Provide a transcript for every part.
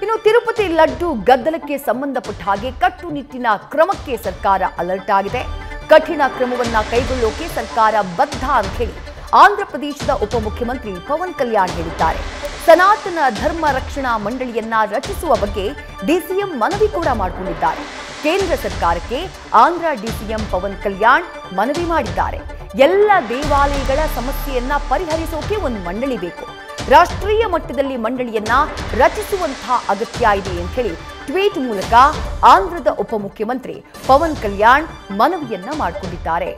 ಇನ್ನು ತಿರುಪತಿ ಲಡ್ಡು ಗದ್ದಲಕ್ಕೆ ಸಂಬಂಧಪಟ್ಟ ಹಾಗೆ ಕಟ್ಟುನಿಟ್ಟಿನ ಕ್ರಮಕ್ಕೆ ಸರ್ಕಾರ ಅಲರ್ಟ್ ಆಗಿದೆ. ಕಠಿಣ ಕ್ರಮವನ್ನ ಕೈಗೊಳ್ಳೋಕೆ ಸರ್ಕಾರ ಬದ್ಧ ಅಂತ ಹೇಳಿ ಆಂಧ್ರಪ್ರದೇಶದ ಉಪಮುಖ್ಯಮಂತ್ರಿ ಪವನ್ ಕಲ್ಯಾಣ್ ಹೇಳಿದ್ದಾರೆ. ಸನಾತನ ಧರ್ಮ ರಕ್ಷಣಾ ಮಂಡಳಿಯನ್ನ ರಚಿಸುವ ಬಗ್ಗೆ ಡಿಸಿಎಂ ಮನವಿ ಕೂಡ ಮಾಡಿಕೊಂಡಿದ್ದಾರೆ. ಕೇಂದ್ರ ಸರ್ಕಾರಕ್ಕೆ ಆಂಧ್ರ ಡಿಸಿಎಂ ಪವನ್ ಕಲ್ಯಾಣ್ ಮನವಿ ಮಾಡಿದ್ದಾರೆ. ಎಲ್ಲ ದೇವಾಲಯಗಳ ಸಮಸ್ಯೆಯನ್ನ ಪರಿಹರಿಸೋಕೆ ಒಂದು ಮಂಡಳಿ ಬೇಕು. ರಾಷ್ಟ್ರೀಯ ಮಟ್ಟದಲ್ಲಿ ಮಂಡಳಿಯನ್ನ ರಚಿಸುವಂತಹ ಅಗತ್ಯ ಇದೆ ಅಂತ ಹೇಳಿ ಟ್ವೀಟ್ ಮೂಲಕ ಆಂಧ್ರದ ಉಪಮುಖ್ಯಮಂತ್ರಿ ಪವನ್ ಕಲ್ಯಾಣ್ ಮನವಿಯನ್ನ ಮಾಡಿಕೊಂಡಿದ್ದಾರೆ.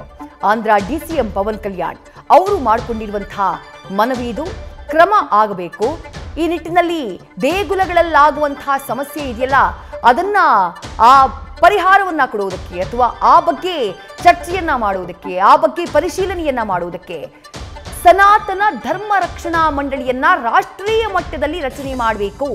ಆಂಧ್ರ ಡಿಸಿಎಂ ಪವನ್ ಕಲ್ಯಾಣ್ ಅವರು ಮಾಡಿಕೊಂಡಿರುವಂತಹ ಮನವಿ ಇದು. ಕ್ರಮ ಆಗಬೇಕು. ಈ ನಿಟ್ಟಿನಲ್ಲಿ ದೇಗುಲಗಳಲ್ಲಾಗುವಂತಹ ಸಮಸ್ಯೆ ಇದೆಯಲ್ಲ, ಅದನ್ನ ಆ ಪರಿಹಾರವನ್ನ ಕೊಡುವುದಕ್ಕೆ ಅಥವಾ ಆ ಬಗ್ಗೆ ಚರ್ಚೆಯನ್ನ ಮಾಡುವುದಕ್ಕೆ, ಆ ಬಗ್ಗೆ ಪರಿಶೀಲನೆಯನ್ನ ಮಾಡುವುದಕ್ಕೆ ಸನಾತನ ಧರ್ಮ ರಕ್ಷಣಾ ಮಂಡಳಿಯನ್ನ ರಾಷ್ಟ್ರೀಯ ಮಟ್ಟದಲ್ಲಿ ರಚನೆ ಮಾಡಬೇಕು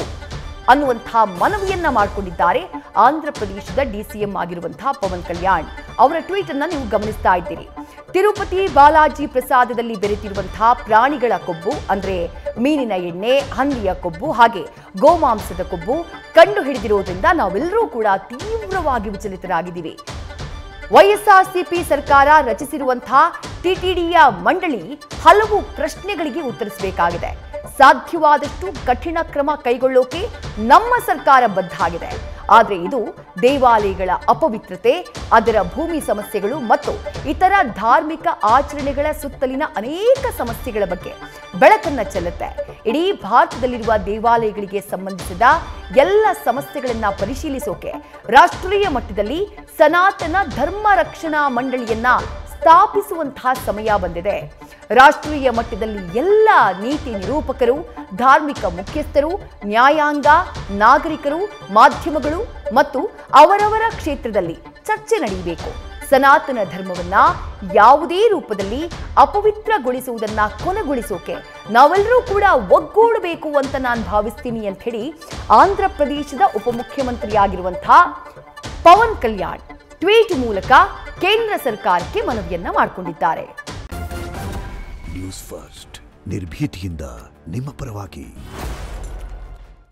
ಅನ್ನುವಂತಹ ಮನವಿಯನ್ನ ಮಾಡಿಕೊಂಡಿದ್ದಾರೆ ಆಂಧ್ರ ಪ್ರದೇಶದ ಡಿಸಿಎಂ ಆಗಿರುವಂತಹ ಪವನ್ ಕಲ್ಯಾಣ್. ಅವರ ಟ್ವೀಟ್ ಅನ್ನ ನೀವು ಗಮನಿಸ್ತಾ ಇದ್ದೀರಿ. ತಿರುಪತಿ ಬಾಲಾಜಿ ಪ್ರಸಾದದಲ್ಲಿ ಬೆರೆತಿರುವಂತಹ ಪ್ರಾಣಿಗಳ ಕೊಬ್ಬು ಅಂದ್ರೆ ಮೀನಿನ ಎಣ್ಣೆ, ಹಂದಿಯ ಕೊಬ್ಬು ಹಾಗೆ ಗೋಮಾಂಸದ ಕೊಬ್ಬು ಕಂಡು ಹಿಡಿದಿರುವುದರಿಂದ ನಾವೆಲ್ಲರೂ ಕೂಡ ತೀವ್ರವಾಗಿ ವಿಚಲಿತರಾಗಿದ್ದೀವಿ. ವೈಎಸ್ಆರ್ಸಿಪಿ ಸರ್ಕಾರ ರಚಿಸಿರುವಂತಹ ಟಿಟಿಡಿಯ ಮಂಡಳಿ ಹಲವು ಪ್ರಶ್ನೆಗಳಿಗೆ ಉತ್ತರಿಸಬೇಕಾಗಿದೆ. ಸಾಧ್ಯವಾದಷ್ಟು ಕಠಿಣ ಕ್ರಮ ಕೈಗೊಳ್ಳೋಕೆ ನಮ್ಮ ಸರ್ಕಾರ ಬದ್ಧ ಆಗಿದೆ. ಆದರೆ ಇದು ದೇವಾಲಯಗಳ ಅಪವಿತ್ರತೆ, ಅದರ ಭೂಮಿ ಸಮಸ್ಯೆಗಳು ಮತ್ತು ಇತರ ಧಾರ್ಮಿಕ ಆಚರಣೆಗಳ ಸುತ್ತಲಿನ ಅನೇಕ ಸಮಸ್ಯೆಗಳ ಬಗ್ಗೆ ಬೆಳಕನ್ನ ಚೆಲ್ಲುತ್ತೆ. ಇಡೀ ಭಾರತದಲ್ಲಿರುವ ದೇವಾಲಯಗಳಿಗೆ ಸಂಬಂಧಿಸಿದ ಎಲ್ಲ ಸಮಸ್ಯೆಗಳನ್ನ ಪರಿಶೀಲಿಸೋಕೆ ರಾಷ್ಟ್ರೀಯ ಮಟ್ಟದಲ್ಲಿ ಸನಾತನ ಧರ್ಮ ರಕ್ಷಣಾ ಮಂಡಳಿಯನ್ನ ಸ್ಥಾಪಿಸುವಂತಹ ಸಮಯ ಬಂದಿದೆ. ರಾಷ್ಟ್ರೀಯ ಮಟ್ಟದಲ್ಲಿ ಎಲ್ಲ ನೀತಿ ನಿರೂಪಕರು, ಧಾರ್ಮಿಕ ಮುಖ್ಯಸ್ಥರು, ನ್ಯಾಯಾಂಗ, ನಾಗರಿಕರು, ಮಾಧ್ಯಮಗಳು ಮತ್ತು ಅವರವರ ಕ್ಷೇತ್ರದಲ್ಲಿ ಚರ್ಚೆ ನಡೆಯಬೇಕು. ಸನಾತನ ಧರ್ಮವನ್ನ ಯಾವುದೇ ರೂಪದಲ್ಲಿ ಅಪವಿತ್ರಗೊಳಿಸುವುದನ್ನ ಕೊನೆಗೊಳಿಸೋಕೆ ನಾವೆಲ್ಲರೂ ಕೂಡ ಒಗ್ಗೂಡಬೇಕು ಅಂತ ನಾನು ಭಾವಿಸ್ತೀನಿ ಅಂತ ಹೇಳಿ ಆಂಧ್ರ ಪ್ರದೇಶದ ಉಪಮುಖ್ಯಮಂತ್ರಿಯಾಗಿರುವಂತಹ ಪವನ್ ಕಲ್ಯಾಣ್ ಟ್ವೀಟ್ ಮೂಲಕ ಕೇಂದ್ರ ಸರ್ಕಾರಕ್ಕೆ ಮನವಿಯನ್ನ ಮಾಡಿಕೊಂಡಿದ್ದಾರೆ. ನ್ಯೂಸ್ ಫಸ್ಟ್ ನಿರ್ಭೀತಿಯಿಂದ ನಿಮ್ಮ ಪರವಾಗಿ.